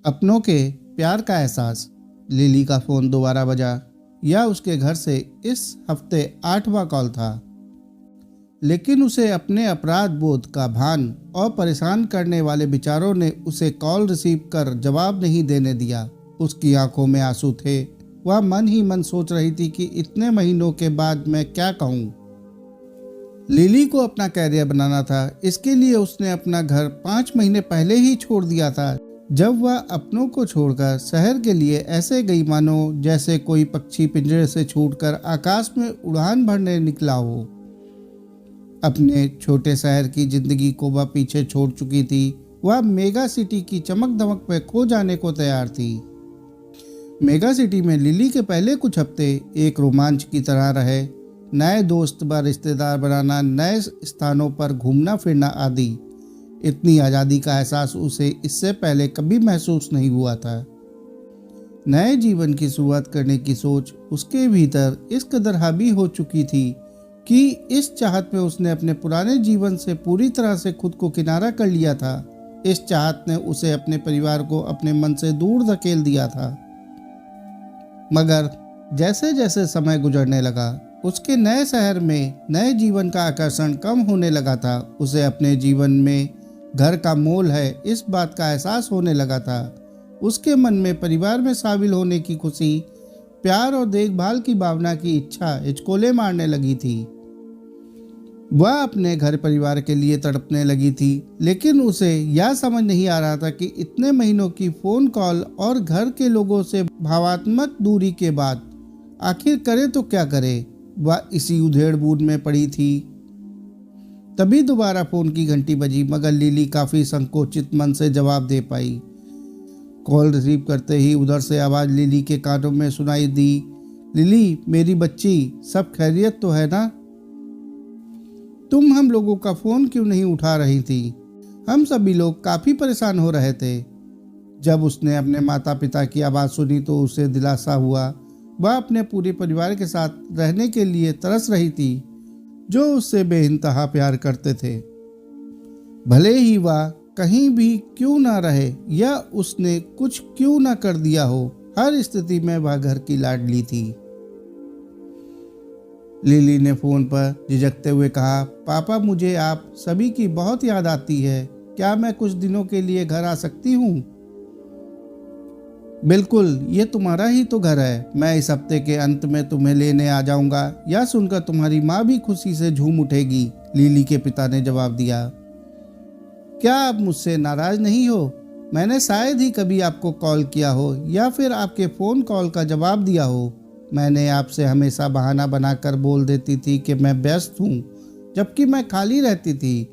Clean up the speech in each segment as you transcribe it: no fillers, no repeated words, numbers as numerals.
अपनों के प्यार का एहसास। लिली का फ़ोन दोबारा बजा। यह उसके घर से इस हफ्ते 8वां कॉल था, लेकिन उसे अपने अपराध बोध का भान और परेशान करने वाले विचारों ने उसे कॉल रिसीव कर जवाब नहीं देने दिया। उसकी आंखों में आंसू थे। वह मन ही मन सोच रही थी कि इतने महीनों के बाद मैं क्या कहूँ। लिली को अपना कैरियर बनाना था। इसके लिए उसने अपना घर 5 महीने पहले ही छोड़ दिया था। जब वह अपनों को छोड़कर शहर के लिए ऐसे गई मानो जैसे कोई पक्षी पिंजरे से छूटकर आकाश में उड़ान भरने निकला हो। अपने छोटे शहर की जिंदगी को वह पीछे छोड़ चुकी थी। वह मेगा सिटी की चमक दमक में खो जाने को तैयार थी। मेगा सिटी में लिली के पहले कुछ हफ्ते एक रोमांच की तरह रहे। नए दोस्त व रिश्तेदार बनाना, नए स्थानों पर घूमना फिरना आदि। इतनी आज़ादी का एहसास उसे इससे पहले कभी महसूस नहीं हुआ था। नए जीवन की शुरुआत करने की सोच उसके भीतर इस कदर हावी हो चुकी थी कि इस चाहत में उसने अपने पुराने जीवन से पूरी तरह से खुद को किनारा कर लिया था। इस चाहत ने उसे अपने परिवार को अपने मन से दूर धकेल दिया था। मगर जैसे जैसे समय गुजरने लगा, उसके नए शहर में नए जीवन का आकर्षण कम होने लगा था। उसे अपने जीवन में घर का मोल है, इस बात का एहसास होने लगा था। उसके मन में परिवार में शामिल होने की खुशी, प्यार और देखभाल की भावना की इच्छा हिचकोले मारने लगी थी। वह अपने घर परिवार के लिए तड़पने लगी थी, लेकिन उसे यह समझ नहीं आ रहा था कि इतने महीनों की फ़ोन कॉल और घर के लोगों से भावात्मक दूरी के बाद आखिर करे तो क्या करे। वह इसी उधेड़-बुन में पड़ी थी। तभी दोबारा फ़ोन की घंटी बजी, मगर लिली काफ़ी संकोचित मन से जवाब दे पाई। कॉल रिसीव करते ही उधर से आवाज़ लिली के कानों में सुनाई दी। लिली, मेरी बच्ची, सब खैरियत तो है ना? तुम हम लोगों का फ़ोन क्यों नहीं उठा रही थी? हम सभी लोग काफ़ी परेशान हो रहे थे। जब उसने अपने माता पिता की आवाज़ सुनी तो उसे दिलासा हुआ। वह अपने पूरे परिवार के साथ रहने के लिए तरस रही थी, जो उससे बेइंतहा प्यार करते थे। भले ही वह कहीं भी क्यों ना रहे या उसने कुछ क्यों ना कर दिया हो, हर स्थिति में वह घर की लाडली थी। लिली ने फ़ोन पर झिझकते हुए कहा, पापा, मुझे आप सभी की बहुत याद आती है। क्या मैं कुछ दिनों के लिए घर आ सकती हूँ? बिल्कुल, ये तुम्हारा ही तो घर है। मैं इस हफ्ते के अंत में तुम्हें लेने आ जाऊंगा। यह सुनकर तुम्हारी माँ भी खुशी से झूम उठेगी, लिली के पिता ने जवाब दिया। क्या आप मुझसे नाराज नहीं हो? मैंने शायद ही कभी आपको कॉल किया हो या फिर आपके फ़ोन कॉल का जवाब दिया हो। मैंने आपसे हमेशा बहाना बनाकर बोल देती थी कि मैं व्यस्त हूँ, जबकि मैं खाली रहती थी।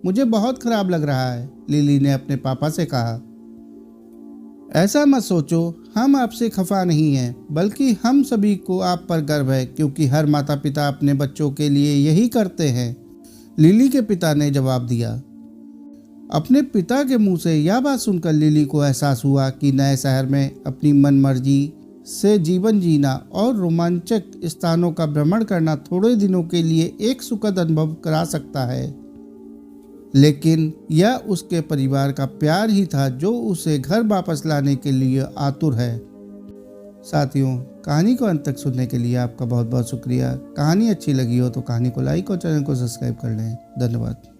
मुझे बहुत खराब लग रहा है, लिली ने अपने पापा से कहा। ऐसा मत सोचो, हम आपसे खफा नहीं हैं, बल्कि हम सभी को आप पर गर्व है, क्योंकि हर माता पिता अपने बच्चों के लिए यही करते हैं, लिली के पिता ने जवाब दिया। अपने पिता के मुंह से यह बात सुनकर लिली को एहसास हुआ कि नए शहर में अपनी मनमर्जी से जीवन जीना और रोमांचक स्थानों का भ्रमण करना थोड़े दिनों के लिए एक सुखद अनुभव करा सकता है, लेकिन यह उसके परिवार का प्यार ही था जो उसे घर वापस लाने के लिए आतुर है। साथियों, कहानी को अंत तक सुनने के लिए आपका बहुत बहुत शुक्रिया। कहानी अच्छी लगी हो तो कहानी को लाइक और चैनल को सब्सक्राइब कर लें। धन्यवाद।